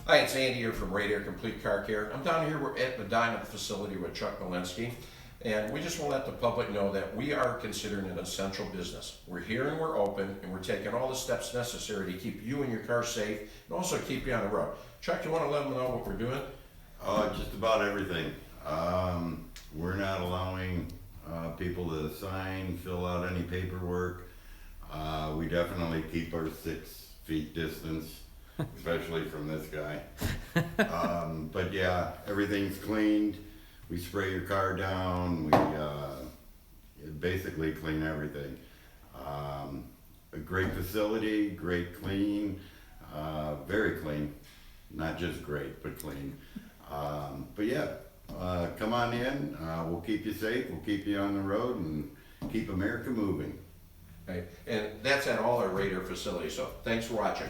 Hi, it's Andy here from Radar Complete Car Care. I'm down here we're at Medina facility with Chuck Walensky, and we just want to let the public know that we are considered an essential business. We're here and we're open, and we're taking all the steps necessary to keep you and your car safe, and also keep you on the road. Chuck, you want to let them know what we're doing? Just about everything. We're not allowing people to sign, fill out any paperwork. We definitely keep our 6 feet distance, especially from this guy. But yeah, everything's cleaned. We spray your car down. We basically clean everything. A great facility, great clean, very clean. Not just great, but clean. But yeah, come on in. We'll keep you safe. We'll keep you on the road and keep America moving. Right. And that's at all our Radar facilities, so thanks for watching.